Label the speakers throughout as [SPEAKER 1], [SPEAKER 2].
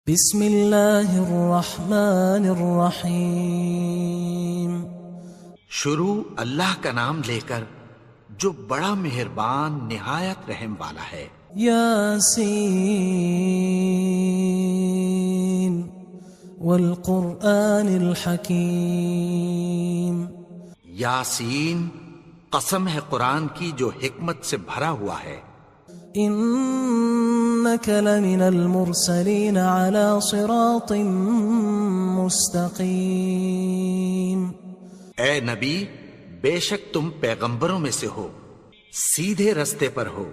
[SPEAKER 1] بسم اللہ الرحمن الرحیم۔
[SPEAKER 2] شروع اللہ کا نام لے کر جو بڑا مہربان نہایت رحم والا ہے۔
[SPEAKER 1] یاسین والقرآن الحکیم۔
[SPEAKER 2] یاسین، قسم ہے قرآن کی جو حکمت سے بھرا ہوا ہے۔
[SPEAKER 1] انک لمن المرسلین علی صراط مستقیم۔
[SPEAKER 2] اے نبی، بے شک تم پیغمبروں میں سے ہو، سیدھے رستے پر ہو۔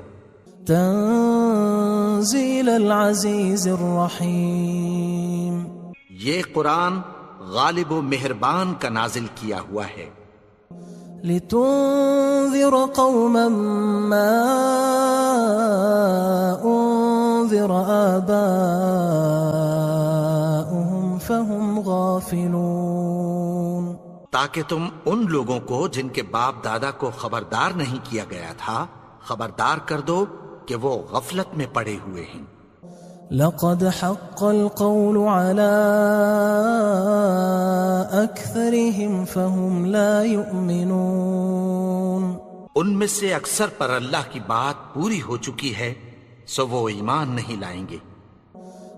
[SPEAKER 1] تنزیل العزیز الرحیم۔
[SPEAKER 2] یہ قرآن غالب و مہربان کا نازل کیا ہوا ہے۔
[SPEAKER 1] لتنذر قوما ما انذر آباؤهم فهم غافلون۔
[SPEAKER 2] تاکہ تم ان لوگوں کو جن کے باپ دادا کو خبردار نہیں کیا گیا تھا خبردار کر دو کہ وہ غفلت میں پڑے ہوئے ہیں۔
[SPEAKER 1] لقد حق القول على أكثرهم فهم لا يؤمنون۔
[SPEAKER 2] ان میں سے اکثر پر اللہ کی بات پوری ہو چکی ہے سو وہ ایمان نہیں لائیں گے۔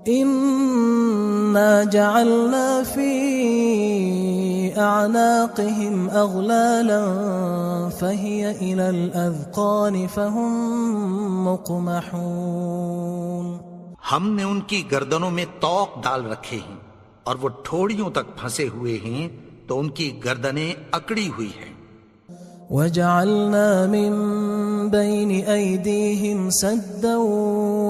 [SPEAKER 1] إنا جعلنا في أعناقهم أغلالا فهي إلى الأذقان فهم مقمحون۔
[SPEAKER 2] ہم نے ان کی گردنوں میں طوق ڈال رکھے ہیں اور وہ ٹھوڑیوں تک پھنسے ہوئے ہیں تو ان کی گردنیں اکڑی ہوئی ہیں۔
[SPEAKER 1] وَجَعَلْنَا مِن بَيْنِ أَيْدِيهِمْ سَدًّا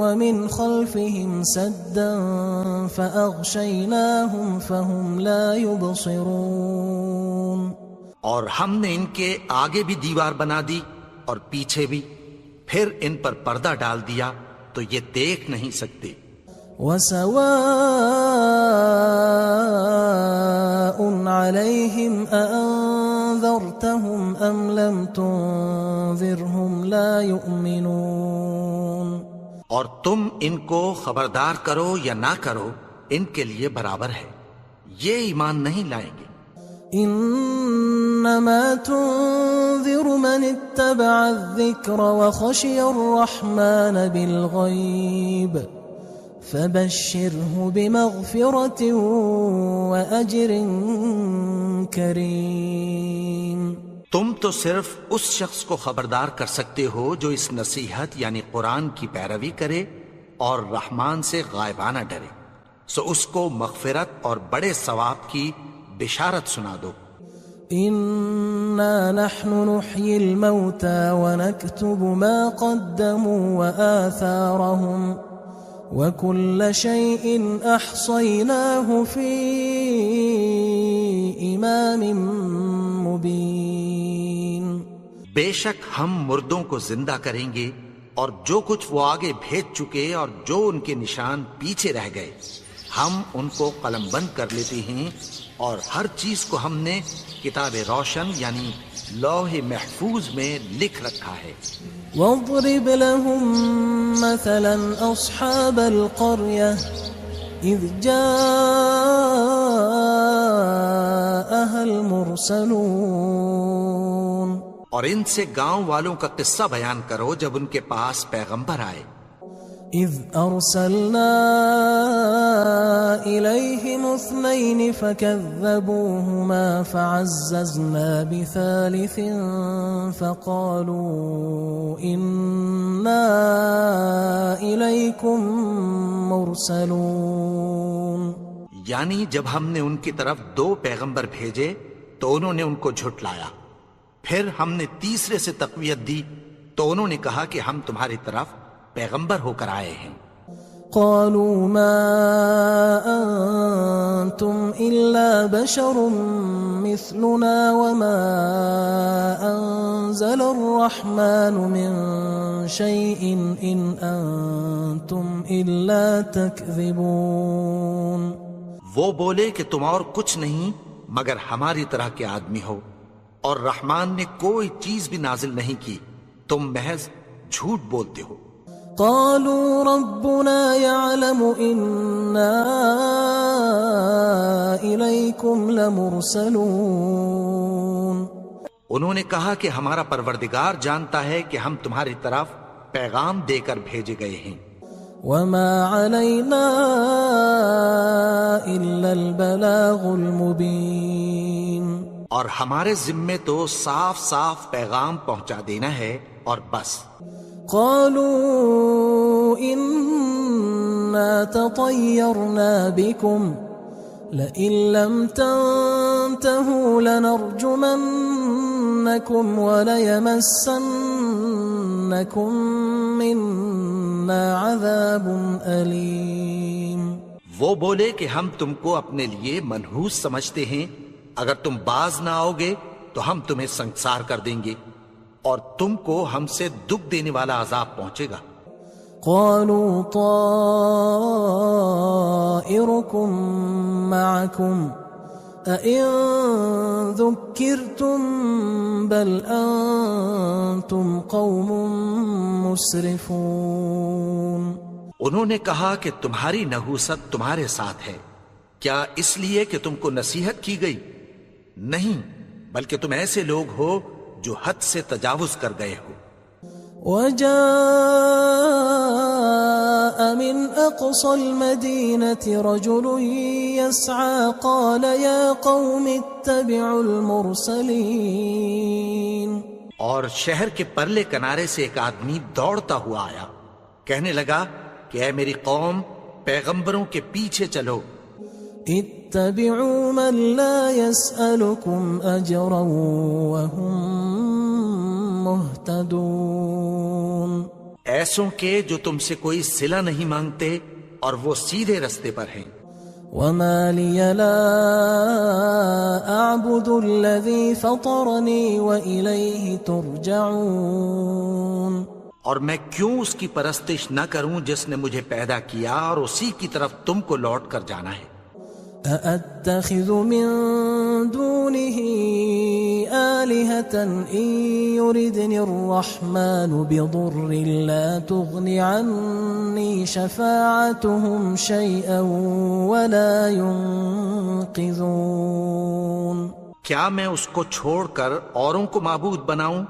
[SPEAKER 1] وَمِنْ خَلْفِهِمْ سَدًّا فَأَغْشَيْنَاهُمْ فَهُمْ لَا يُبْصِرُونَ۔ اور ہم نے ان کے آگے بھی دیوار بنا دی اور پیچھے بھی، پھر ان پر پردہ ڈال دیا تو یہ دیکھ نہیں سکتے۔ وَسَوَاءٌ عَلَيْهِمْ أَأَنذَرْتَهُمْ أَمْ لَمْ تُنذِرْهُمْ لَا يُؤْمِنُونَ۔
[SPEAKER 2] اور تم ان کو خبردار کرو یا نہ کرو ان کے لیے برابر ہے، یہ ایمان نہیں لائیں گے۔
[SPEAKER 1] انما تنذر من اتبع الذکر وخشی الرحمن بالغیب فبشره بمغفرة واجر کریم۔
[SPEAKER 2] تم تو صرف اس شخص کو خبردار کر سکتے ہو جو اس نصیحت یعنی قرآن کی پیروی کرے اور رحمان سے غائبانہ ڈرے، سو اس کو مغفرت اور بڑے ثواب کی بشارت سنا دو۔
[SPEAKER 1] انا نحن نحيي الموتى ونكتب ما قدموا وآثارهم وكل شيء احصيناه في امام مبين۔
[SPEAKER 2] بے شک ہم مردوں کو زندہ کریں گے اور جو کچھ وہ آگے بھیج چکے اور جو ان کے نشان پیچھے رہ گئے ہم ان کو قلم بند کر لیتے ہیں، اور ہر چیز کو ہم نے کتاب روشن یعنی لوح محفوظ میں لکھ رکھا ہے۔
[SPEAKER 1] واضرب لهم مثلا اصحاب القرية اذ جاءها المرسلون۔
[SPEAKER 2] اور ان سے گاؤں والوں کا قصہ بیان کرو جب ان کے پاس پیغمبر آئے۔
[SPEAKER 1] اذ ارسلنا الیہم اثنین فکذبوہما فعززنا بثالث فقالوا انا الیکم مرسلون۔
[SPEAKER 2] یعنی جب ہم نے ان کی طرف 2 پیغمبر بھیجے تو انہوں نے ان کو جھٹلایا، پھر ہم نے تیسرے سے تقویت دی تو انہوں نے کہا کہ ہم تمہاری طرف پیغمبر ہو کر آئے ہیں۔
[SPEAKER 1] قالوا ما انتم الا بشر مثلنا وما انزل الرحمن من شيء ان انتم الا تكذبون۔
[SPEAKER 2] وہ بولے کہ تم اور کچھ نہیں مگر ہماری طرح کے آدمی ہو، اور رحمان نے کوئی چیز بھی نازل نہیں کی، تم محض جھوٹ بولتے ہو۔
[SPEAKER 1] قالوا ربنا يعلم إنا
[SPEAKER 3] ربكم لمرسلون
[SPEAKER 2] انہوں نے کہا کہ ہمارا پروردگار جانتا ہے کہ ہم تمہاری طرف پیغام دے کر بھیجے گئے ہیں،
[SPEAKER 3] وما علينا إلا البلاغ المبين،
[SPEAKER 2] اور ہمارے ذمے تو صاف صاف پیغام پہنچا دینا ہے اور بس۔
[SPEAKER 3] قالوا إنا تطيرنا بكم لئن لم تنتهوا لنرجمنكم وليمسنكم منا عذاب أليم۔
[SPEAKER 2] وہ بولے کہ ہم تم کو اپنے لیے منحوس سمجھتے ہیں، اگر تم باز نہ آؤ گے تو ہم تمہیں سنسار کر دیں گے اور تم کو ہم سے دکھ دینے والا عذاب پہنچے گا۔
[SPEAKER 3] قالوا طائركم معكم أئن ذكرتم بل أنتم قوم مسرفون۔
[SPEAKER 2] انہوں نے کہا کہ تمہاری نحوست تمہارے ساتھ ہے، کیا اس لیے کہ تم کو نصیحت کی گئی؟ نہیں، بلکہ تم ایسے لوگ ہو جو حد سے تجاوز کر گئے ہو۔
[SPEAKER 3] وجاء من أقصى المدينة رجل يسعى قال يا قوم اتبعوا المرسلين۔
[SPEAKER 2] اور شہر کے پرلے کنارے سے ایک آدمی دوڑتا ہوا آیا، کہنے لگا کہ اے میری قوم، پیغمبروں کے پیچھے چلو۔
[SPEAKER 3] اتبعوا من لا يسألكم أجرا وهم مهتدون،
[SPEAKER 2] ایسوں کے جو تم سے کوئی صلہ نہیں مانگتے اور وہ سیدھے رستے پر ہیں۔
[SPEAKER 3] وما لي لا أعبد الذي فطرني وإليه ترجعون،
[SPEAKER 2] اور میں کیوں اس کی پرستش نہ کروں جس نے مجھے پیدا کیا اور اسی کی طرف تم کو لوٹ کر جانا ہے۔
[SPEAKER 3] أأتخذ من دونه آلهة إن يردني الرحمن بضر لا تغن عني شفاعتهم شيئا ولا ينقذون۔
[SPEAKER 2] کیا میں اس کو چھوڑ کر اوروں کو معبود بناؤں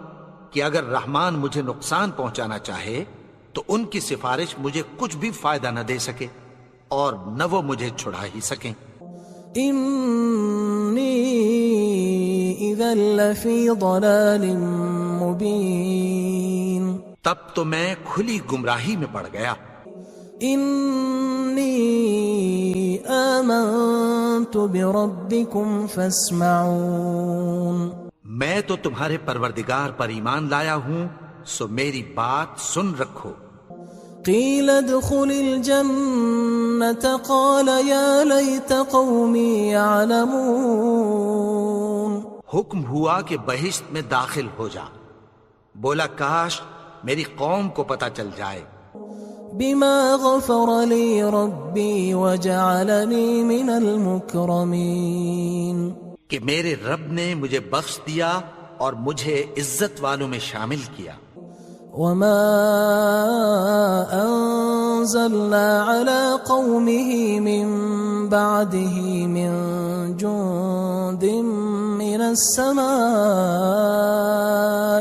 [SPEAKER 2] کہ اگر رحمان مجھے نقصان پہنچانا چاہے تو ان کی سفارش مجھے کچھ بھی فائدہ نہ دے سکے اور نہ وہ مجھے چھڑا ہی سکیں۔
[SPEAKER 3] إني إذا لفي ضلال مبين،
[SPEAKER 2] تب تو میں کھلی گمراہی میں پڑ گیا۔
[SPEAKER 3] إني آمنت بربكم فاسمعون،
[SPEAKER 2] میں تو تمہارے پروردگار پر ایمان لایا ہوں، سو میری بات سن رکھو۔
[SPEAKER 3] قيل ادخل الجنة قال يا ليت قومي يعلمون،
[SPEAKER 2] حکم ہوا کہ بہشت میں داخل ہو جا، بولا کاش میری قوم کو پتہ چل جائے۔
[SPEAKER 3] بما غفر لي ربي وجعلني من المكرمين،
[SPEAKER 2] کہ میرے رب نے مجھے بخش دیا اور مجھے عزت والوں میں شامل کیا۔
[SPEAKER 3] وما أنزلنا على قومه من بعده من جند من السماء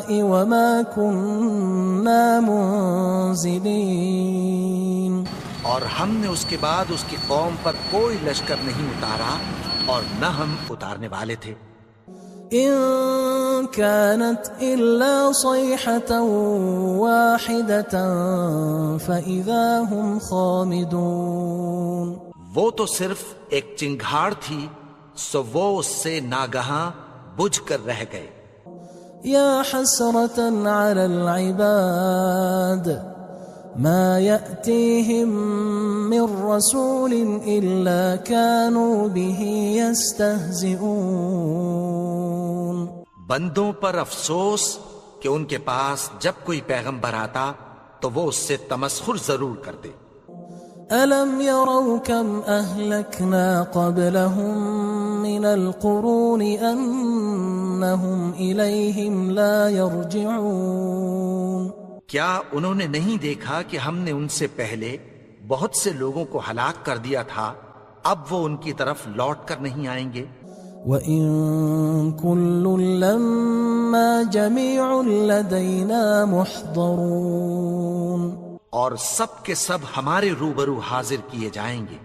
[SPEAKER 3] وما كنا منزلين،
[SPEAKER 2] اور ہم نے اس کے بعد اس کی قوم پر کوئی لشکر نہیں اتارا اور نہ ہم اتارنے والے تھے۔
[SPEAKER 3] إن كانت إلا صيحة واحدة فإذا هم خامدون،
[SPEAKER 2] وہ تو صرف ایک چنگھاڑ تھی، سو وہ اس سے ناگہاں بجھ کر رہ گئے۔
[SPEAKER 3] يا حسرة على العباد ما يأتيهم من رسول إلا كانوا به يستهزئون،
[SPEAKER 2] بندوں پر افسوس کہ ان کے پاس جب کوئی پیغمبر آتا تو وہ اس سے تمسخر ضرور کرتے۔
[SPEAKER 3] ألم يروا كم أهلكنا قبلهم من القرون أنهم إليهم لا يرجعون،
[SPEAKER 2] کیا انہوں نے نہیں دیکھا کہ ہم نے ان سے پہلے بہت سے لوگوں کو ہلاک کر دیا تھا
[SPEAKER 1] اب وہ ان کی طرف لوٹ کر نہیں آئیں گے۔
[SPEAKER 3] وَإِن كُلٌّ لَمَّا جَمِيعٌ لَدَيْنَا مُحْضَرُونَ،
[SPEAKER 1] اور سب کے سب ہمارے روبرو حاضر کیے جائیں گے۔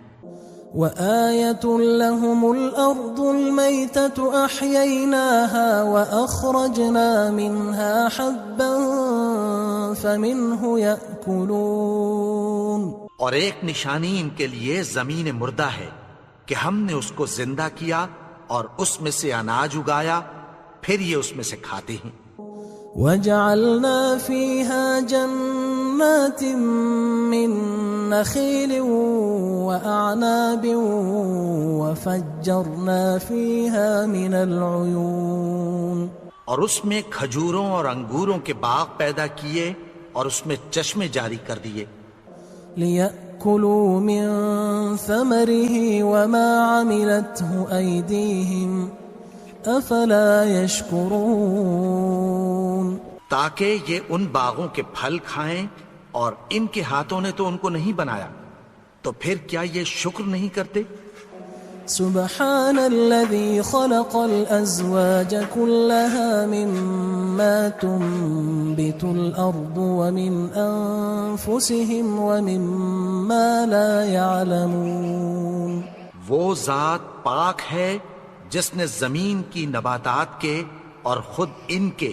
[SPEAKER 3] وَآيَةٌ لَهُمُ الْأَرْضُ الْمَيْتَةُ أَحْيَيْنَاهَا وَأَخْرَجْنَا مِنْهَا حَبًّا فَمِنْهُ يَأْكُلُونَ،
[SPEAKER 1] اور ایک نشانی ان کے لیے زمین مردہ ہے کہ ہم نے اس کو زندہ کیا اور اس میں سے اناج اگایا، پھر یہ اس میں سے کھاتے ہیں۔
[SPEAKER 3] وَجَعَلْنَا فِيهَا جَنَّاتٍ مِّن نَخِيلٍ وَأَعْنَابٍ وَفَجَّرْنَا فِيهَا مِنَ الْعُيُونِ،
[SPEAKER 1] اور اس میں کھجوروں اور انگوروں کے باغ پیدا کیے اور اس میں چشمے جاری کر دیے،
[SPEAKER 3] لِيَأْكُلُوا مِن ثَمَرِهِ وَمَا عَمِلَتْهُ أَيْدِيهِمْ أَفَلَا يَشْكُرُونَ،
[SPEAKER 1] تاکہ یہ ان باغوں کے پھل کھائیں، اور ان کے ہاتھوں نے تو ان کو نہیں بنایا، تو پھر کیا یہ شکر نہیں کرتے؟
[SPEAKER 3] سبحان الذي خلق الأزواج كلها مما تنبت الأرض ومن أنفسهم ومما لا يعلمون،
[SPEAKER 1] وہ ذات پاک ہے جس نے زمین کی نباتات کے اور خود ان کے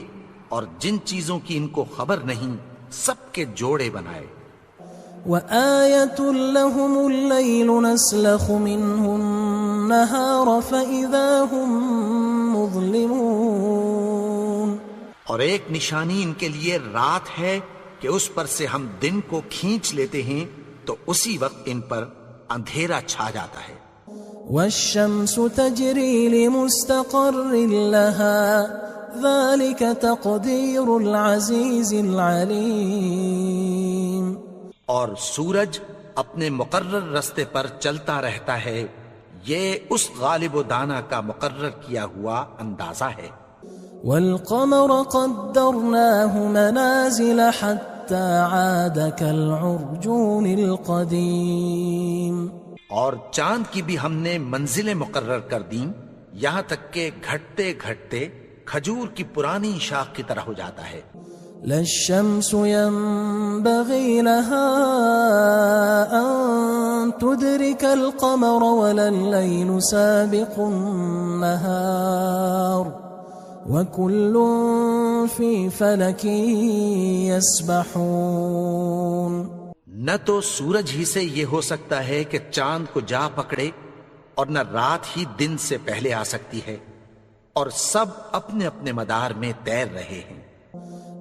[SPEAKER 1] اور جن چیزوں کی ان کو خبر نہیں سب کے جوڑے بنائے۔
[SPEAKER 3] وآية لهم الليل نسلخ منه النهار فإذا هم مظلمون،
[SPEAKER 1] اور ایک نشانی ان کے لیے رات ہے کہ اس پر سے ہم دن کو کھینچ لیتے ہیں تو اسی وقت ان پر اندھیرا چھا جاتا ہے۔
[SPEAKER 3] والشمس تجري لمستقر لها ذلك تقدير العزيز العليم،
[SPEAKER 1] اور سورج اپنے مقرر رستے پر چلتا رہتا ہے، یہ اس غالب و دانا کا مقرر کیا ہوا اندازہ ہے۔
[SPEAKER 3] والقمر قدرناه منازل حتى عاد كالعرجون القديم،
[SPEAKER 1] اور چاند کی بھی ہم نے منزلیں مقرر کر دیں، یہاں تک کہ گھٹتے گھٹتے کھجور کی پرانی شاخ کی طرح ہو جاتا ہے۔
[SPEAKER 3] لا الشمس ينبغي لها أن تدرك القمر ولا الليل سابق النهار وكل في فلك يسبحون،
[SPEAKER 1] نہ تو سورج ہی سے یہ ہو سکتا ہے کہ چاند کو جا پکڑے، اور نہ رات ہی دن سے پہلے آ سکتی ہے، اور سب اپنے اپنے مدار میں تیر رہے ہیں۔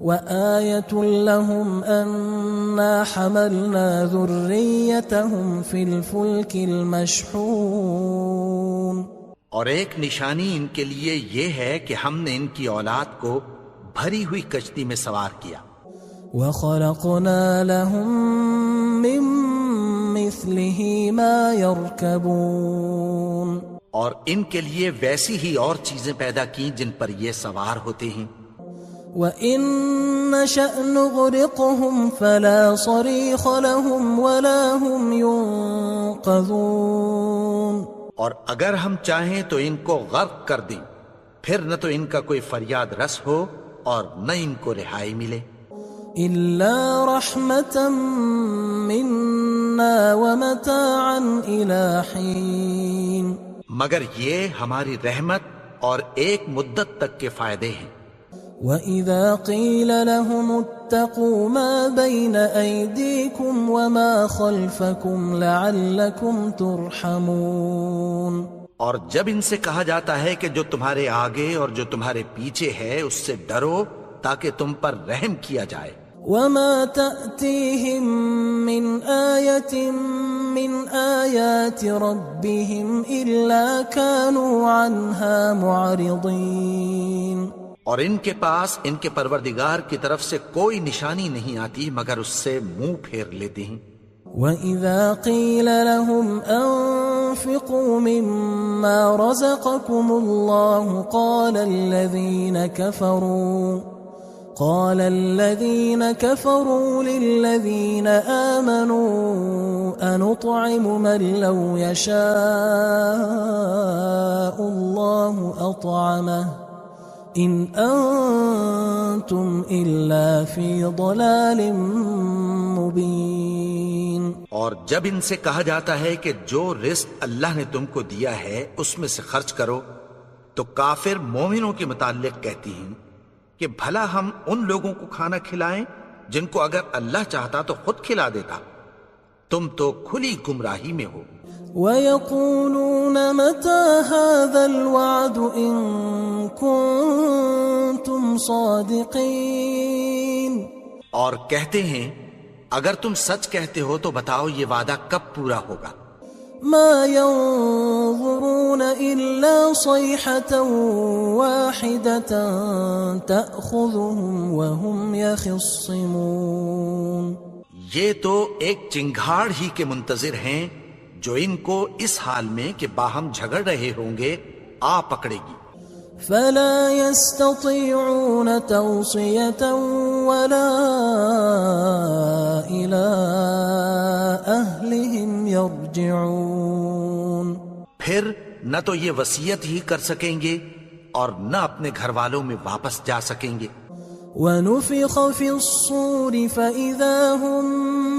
[SPEAKER 3] وآية لهم أنا حملنا ذريتهم في الفلك المشحون،
[SPEAKER 1] اور ایک نشانی ان کے لیے یہ ہے کہ ہم نے ان کی اولاد کو بھری ہوئی کشتی میں سوار کیا۔
[SPEAKER 3] وخلقنا لهم من مثله ما يركبون،
[SPEAKER 1] اور ان کے لیے ویسی ہی اور چیزیں پیدا کی جن پر یہ سوار ہوتے ہیں۔
[SPEAKER 3] وَإِن نَّشَأْ نُغْرِقْهُمْ فَلَا صَرِيخَ لَهُمْ وَلَا هُمْ يُنقَذُونَ،
[SPEAKER 1] اور اگر ہم چاہیں تو ان کو غرق کر دیں، پھر نہ تو ان کا کوئی فریاد رس ہو اور نہ ان کو رہائی ملے۔
[SPEAKER 3] إِلَّا رَحْمَةً مِّنَّا وَمَتَاعًا إِلَىٰ حِينٍ،
[SPEAKER 1] مگر یہ ہماری رحمت اور ایک مدت تک کے فائدے ہیں۔
[SPEAKER 3] وَإِذَا قِيلَ لَهُمُ اتَّقُوا مَا بَيْنَ أَيْدِيكُمْ وَمَا خَلْفَكُمْ لَعَلَّكُمْ تُرْحَمُونَ،
[SPEAKER 1] اور جب ان سے کہا جاتا ہے کہ جو تمہارے آگے اور جو تمہارے پیچھے ہے اس سے ڈرو تاکہ تم پر رحم کیا جائے۔
[SPEAKER 3] وَمَا تَأْتِيهِم مِّنْ آيَةٍ مِّنْ آيَاتِ رَبِّهِمْ إِلَّا كَانُوا عَنْهَا مُعْرِضِينَ،
[SPEAKER 1] اور ان کے پاس ان کے پروردگار کی طرف سے کوئی نشانی نہیں آتی مگر اس سے منہ پھیر لیتے ہیں۔
[SPEAKER 3] وَإِذَا قِيلَ لَهُمْ أَنفِقُوا مِمَّا رَزَقَكُمُ اللَّهُ قال الذين كفروا للذين آمنوا أنطعم من لو يشاء الله أطعمه إن أنتم إلا في ضلال مبين.
[SPEAKER 2] اور جب ان سے کہا جاتا ہے کہ جو رزق اللہ نے تم کو دیا ہے اس میں سے خرچ کرو، تو کافر مومنوں کے متعلق کہتی ہیں کہ بھلا ہم ان لوگوں کو کھانا کھلائیں جن کو اگر اللہ چاہتا تو خود کھلا دیتا. تم تو کھلی گمراہی میں ہو.
[SPEAKER 3] وَيَقُولُونَ مَتَى هَذَا الْوَعْدُ إِن كُنتُمْ صَادِقِينَ.
[SPEAKER 2] اور کہتے ہیں اگر تم سچ کہتے ہو تو بتاؤ یہ وعدہ کب پورا ہوگا.
[SPEAKER 3] ما ينظرون إلا صيحة واحدة تأخذهم وهم يخصمون.
[SPEAKER 2] یہ تو ایک چنگھاڑ ہی کے منتظر ہیں جو ان کو اس حال میں کہ باہم جھگڑ رہے ہوں گے آ پکڑے گی.
[SPEAKER 3] فلا يستطيعون توصية ولا إلى أهلهم يرجعون.
[SPEAKER 2] پھر نہ تو یہ وصیت ہی کر سکیں گے اور نہ اپنے گھر والوں میں واپس جا سکیں گے.
[SPEAKER 3] ونفخ في الصور فإذا هم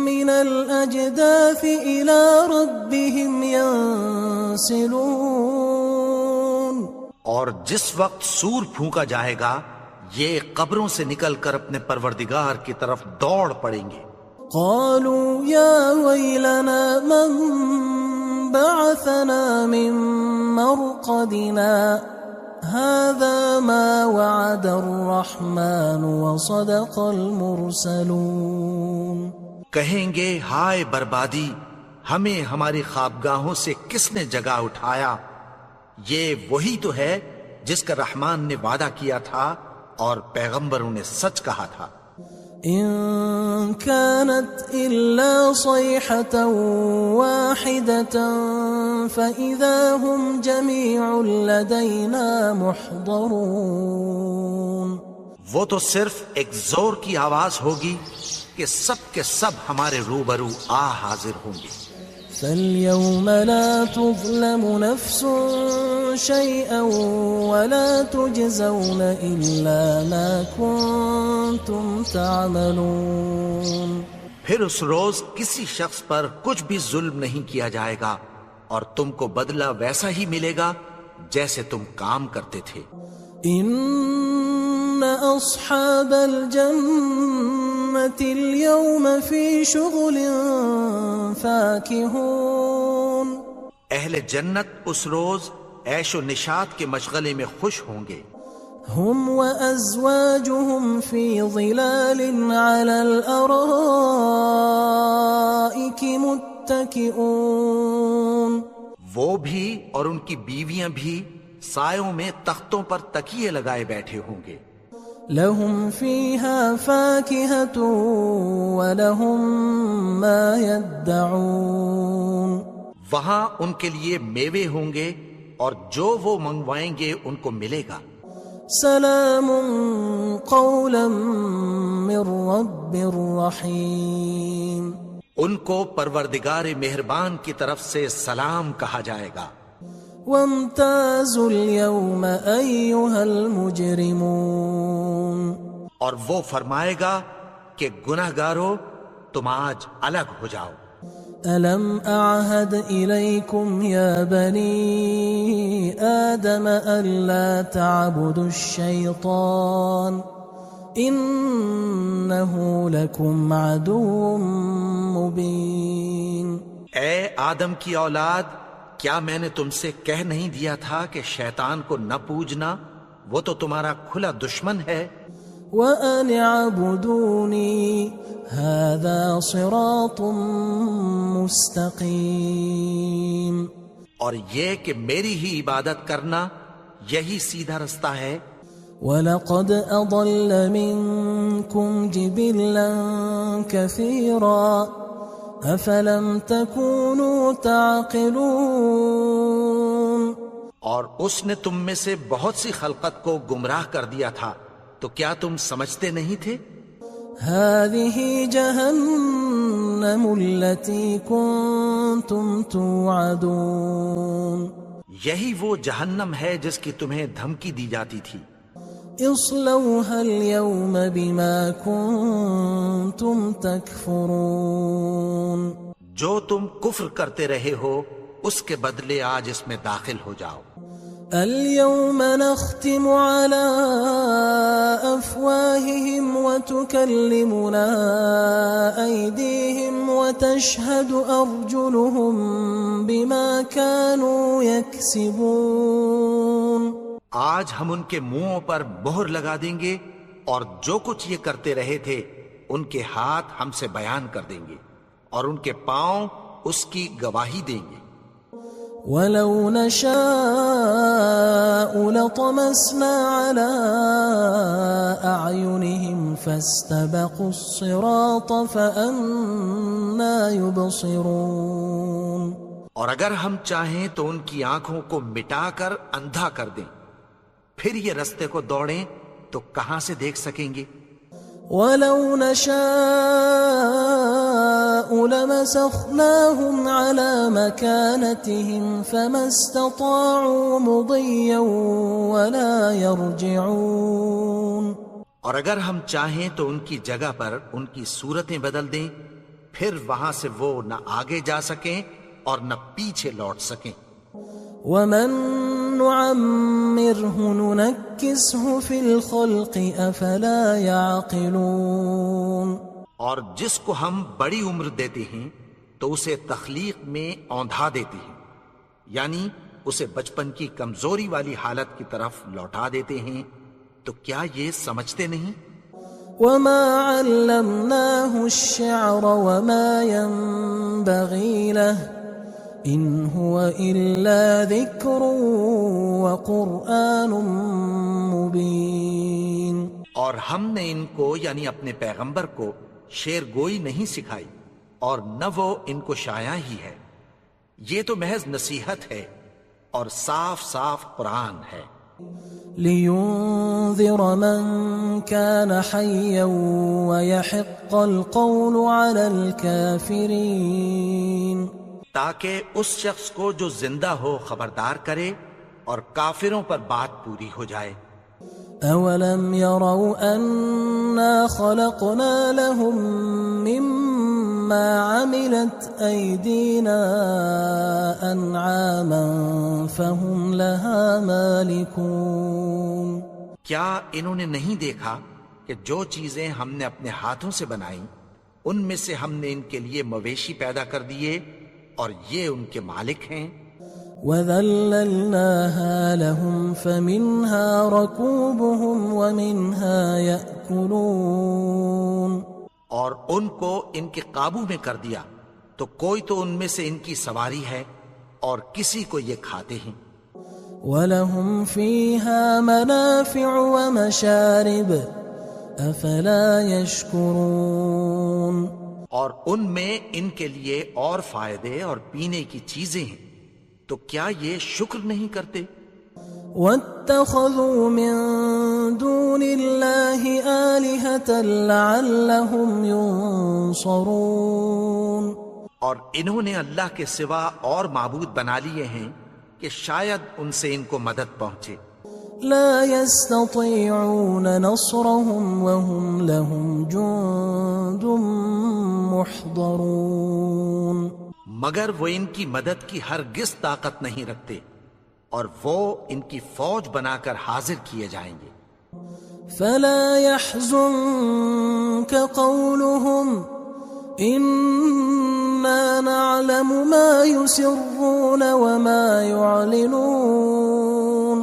[SPEAKER 3] من الأجداث إلى ربهم ينسلون.
[SPEAKER 2] اور جس وقت سور پھونکا جائے گا یہ قبروں سے نکل کر اپنے پروردگار کی طرف دوڑ پڑیں گے.
[SPEAKER 3] قالوا يا ويلنا من بعثنا من مرقدنا هذا ما وعد الرحمن وصدق المرسلون.
[SPEAKER 2] کہیں گے ہائے بربادی، ہمیں ہماری خوابگاہوں سے کس نے جگا اٹھایا؟ یہ وہی تو ہے جس کا رحمان نے وعدہ کیا تھا اور پیغمبروں نے سچ کہا تھا.
[SPEAKER 3] إن كانت إلا صيحة واحدة فإذا هم جميع لدينا محضرون.
[SPEAKER 2] وہ تو صرف ایک زور کی آواز ہوگی کہ سب کے سب ہمارے روبرو حاضر ہوں گے.
[SPEAKER 3] فاليوم لا تظلم نفس شيئا ولا تجزون إلا ما كنتم تعملون.
[SPEAKER 2] پھر اس روز کسی شخص پر کچھ بھی ظلم نہیں کیا جائے گا اور تم کو بدلہ ویسا ہی ملے گا جیسے تم کام کرتے تھے.
[SPEAKER 3] إن أصحاب الجنة اليوم في شغل فاكهون.
[SPEAKER 2] اہل جنت اس روز عیش و نشاط کے مشغلے میں خوش ہوں گے.
[SPEAKER 3] هم وأزواجهم في ظلال على الأرائك متكئون.
[SPEAKER 2] وہ بھی اور ان کی بیویاں بھی سایوں میں تختوں پر تکیے لگائے بیٹھے ہوں گے.
[SPEAKER 3] لهم فيها فاكهة ولهم ما يدعون.
[SPEAKER 2] وہاں ان کے لیے میوے ہوں گے اور جو وہ منگوائیں گے ان کو ملے گا.
[SPEAKER 3] سلام قولا من رب رحیم.
[SPEAKER 2] ان کو پروردگار مہربان کی طرف سے سلام کہا جائے گا.
[SPEAKER 3] وامتازوا اليوم أيها المجرمون.
[SPEAKER 2] اور وہ فرمائے گا کہ گناہگارو تم آج الگ ہو جاؤ.
[SPEAKER 3] ألم أعهد إليكم يا بني آدم ألا تعبدوا الشيطان إنه لكم عدو مبين.
[SPEAKER 2] اے آدم کی اولاد، کیا میں نے تم سے کہہ نہیں دیا تھا کہ شیطان کو نہ پوجنا، وہ تو تمہارا کھلا دشمن ہے.
[SPEAKER 3] وَأَنِ اعْبُدُونِي هَذَا صِرَاطٌ مُسْتَقِيمٌ.
[SPEAKER 2] اور یہ کہ میری ہی عبادت کرنا یہی سیدھا رستہ ہے.
[SPEAKER 3] وَلَقَدْ أَضَلَّ مِنْكُمْ جِبِلًّا كَثِيرًا أَفَلَمْ تَكُونُوا تَعْقِلُونَ.
[SPEAKER 2] اور اس نے تم میں سے بہت سی خلقت کو گمراہ کر دیا تھا،
[SPEAKER 1] تو کیا تم سمجھتے نہیں تھے؟
[SPEAKER 3] هذه جهنم التي كنتم توعدون
[SPEAKER 1] یہی وہ جہنم ہے جس کی تمہیں دھمکی دی جاتی تھی.
[SPEAKER 3] اصلوها اليوم بما كنتم تكفرون
[SPEAKER 1] جو تم کفر کرتے رہے ہو اس کے بدلے آج اس میں داخل ہو جاؤ.
[SPEAKER 3] اليوم نختم على أفواههم وتكلمنا أيديهم وتشهد أرجلهم بما كانوا يكسبون.
[SPEAKER 1] آج ہم ان کے منہوں پر مہر لگا دیں گے اور جو کچھ یہ کرتے رہے تھے ان کے ہاتھ ہم سے بیان کر دیں گے اور ان کے پاؤں اس کی گواہی دیں گے.
[SPEAKER 3] ولو نشاء لطمسنا على أعينهم فاستبقوا الصراط فأنى يبصرون.
[SPEAKER 1] اور اگر ہم چاہیں تو ان کی آنکھوں کو مٹا کر اندھا کر دیں، پھر یہ رستے کو دوڑیں تو کہاں سے دیکھ سکیں گے.
[SPEAKER 3] ولو نشاء لمسخناهم على مكانتهم فما استطاعوا مضيا ولا يرجعون.
[SPEAKER 1] اور اگر ہم چاہیں تو ان کی جگہ پر ان کی صورتیں بدل دیں، پھر وہاں سے وہ نہ آگے جا سکیں اور نہ پیچھے لوٹ سکیں.
[SPEAKER 3] ومن نعمره ننكسه في الخلق افلا يعقلون.
[SPEAKER 1] اور جس کو ہم بڑی عمر دیتے ہیں تو اسے تخلیق میں اوندھا دیتے ہیں، یعنی اسے بچپن کی کمزوری والی حالت کی طرف لوٹا دیتے ہیں. تو کیا یہ سمجھتے نہیں؟
[SPEAKER 3] وما علمناه الشعر وما ينبغي له ان هو الا ذكر وقرآن مبين.
[SPEAKER 1] اور ہم نے ان کو یعنی اپنے پیغمبر کو شعر گوئی نہیں سکھائی اور نہ وہ ان کو شایع ہی ہے، یہ تو محض نصیحت ہے اور صاف صاف قرآن ہے.
[SPEAKER 3] لينذر من كان حيا ويحق القول على الكافرين.
[SPEAKER 1] تاکہ اس شخص کو جو زندہ ہو خبردار کرے اور کافروں پر بات پوری ہو جائے.
[SPEAKER 3] اولم يروا انا خلقنا لهم مما عملت ايدينا انعاما فهم لها مالكون.
[SPEAKER 1] کیا انہوں نے نہیں دیکھا کہ جو چیزیں ہم نے اپنے ہاتھوں سے بنائیں ان میں سے ہم نے ان کے لیے مویشی پیدا کر دیے اور یہ ان کے مالک ہیں.
[SPEAKER 3] وَذَلَّلْنَاهَا لَهُمْ فَمِنْهَا رَكُوبُهُمْ وَمِنْهَا يَأْكُلُونَ.
[SPEAKER 1] اور ان کو ان کے قابو میں کر دیا تو کوئی تو ان میں سے ان کی سواری ہے اور کسی کو یہ کھاتے ہیں.
[SPEAKER 3] وَلَهُمْ فِيهَا مَنَافِعُ وَمَشَارِبُ أَفَلَا يَشْكُرُونَ.
[SPEAKER 1] اور ان میں ان کے لیے اور فائدے اور پینے کی چیزیں ہیں، تو کیا یہ شکر نہیں کرتے؟
[SPEAKER 3] وَاتَّخَذُوا مِن دُونِ اللَّهِ آلِهَةً لَعَلَّهُمْ يُنصَرُونَ.
[SPEAKER 1] اور انہوں نے اللہ کے سوا اور معبود بنا لیے ہیں کہ شاید ان سے ان کو مدد پہنچے.
[SPEAKER 3] لا يستطيعون نصرهم وهم لهم جند محضرون.
[SPEAKER 1] مگر وہ ان کی مدد کی ہرگز طاقت نہیں رکھتے اور وہ ان کی فوج بنا کر حاضر کیے جائیں گے.
[SPEAKER 3] فلا يحزنك قولهم إنا نعلم ما يسرون وما يعلنون.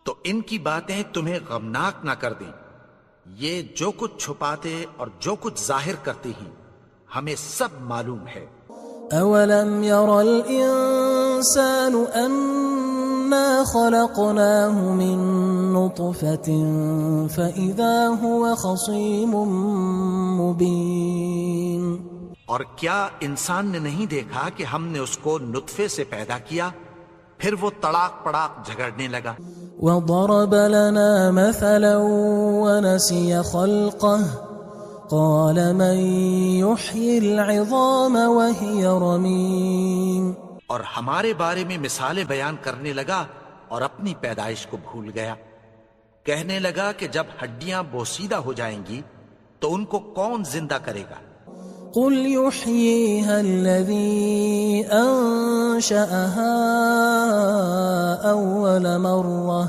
[SPEAKER 1] تو ان کی باتیں تمہیں غمناک نہ کر دیں، یہ جو کچھ چھپاتے اور جو کچھ ظاہر کرتے ہیں ہمیں سب معلوم ہے.
[SPEAKER 3] أولم ير الإنسان أنا خلقناه من نطفة فإذا هو خصيم مبين.
[SPEAKER 1] اور کیا انسان نے نہیں دیکھا کہ ہم نے اس کو نطفے سے پیدا کیا، پھر وہ تڑاک پڑاک جھگڑنے لگا.
[SPEAKER 3] وضرب لنا مثلا ونسي خلقه قال من يحيي العظام وهي رميم
[SPEAKER 2] اور ہمارے بارے میں مثالیں بیان کرنے لگا اور اپنی پیدائش کو بھول گیا. کہنے لگا کہ جب ہڈیاں بوسیدہ ہو جائیں گی تو ان کو کون زندہ کرے گا؟
[SPEAKER 3] قل يحييها الذي أنشأها أول مرة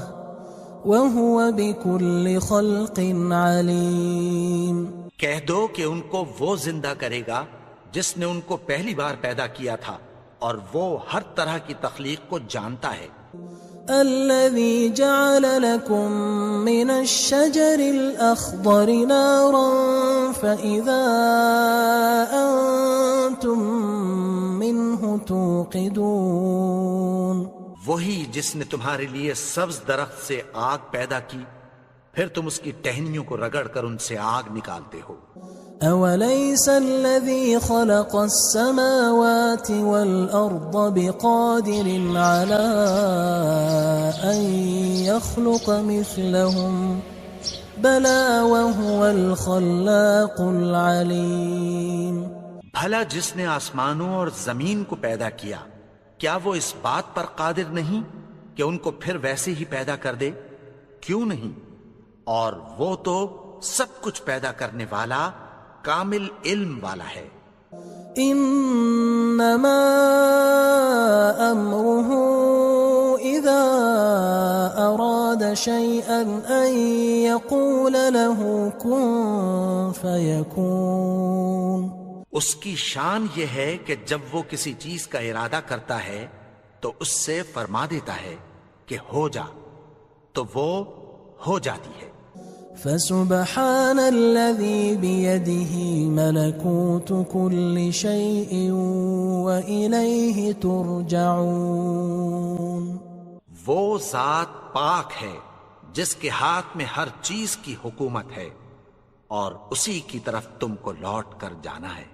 [SPEAKER 3] وهو بكل خلق عليم.
[SPEAKER 2] کہہ دو کہ ان کو وہ زندہ کرے گا جس نے ان کو پہلی بار پیدا کیا تھا اور وہ ہر طرح کی تخلیق کو جانتا ہے.
[SPEAKER 3] الذي جعل لكم من الشجر الأخضر نارا فإذا أنتم منه توقدون.
[SPEAKER 2] وہی جس نے تمہارے لیے سبز درخت سے آگ پیدا کی پھر تم اس کی ٹہنیوں کو رگڑ کر ان سے آگ نکالتے ہو.
[SPEAKER 3] أوليس الذي خلق السماوات والأرض بقادر على أن يخلق مثلهم بلى وهو الخلاق العليم.
[SPEAKER 2] بھلا جس نے آسمانوں اور زمین کو پیدا کیا کیا وہ اس بات پر قادر نہیں کہ ان کو پھر ویسے ہی پیدا کر دے؟ کیوں نہیں؟ اور وہ تو سب کچھ پیدا کرنے والا کامل علم والا ہے.
[SPEAKER 3] انما امره اذا اراد شيئا ان يقول له كن فيكون.
[SPEAKER 2] اس کی شان یہ ہے کہ جب وہ کسی چیز کا ارادہ کرتا ہے تو اس سے فرما دیتا ہے کہ ہو جا تو وہ ہو جاتی ہے.
[SPEAKER 3] فسبحان الذي بيده ملكوت كل شيء وإليه ترجعون.
[SPEAKER 2] وہ ذات پاک ہے جس کے ہاتھ میں ہر چیز کی حکومت ہے اور اسی کی طرف تم کو لوٹ کر جانا ہے.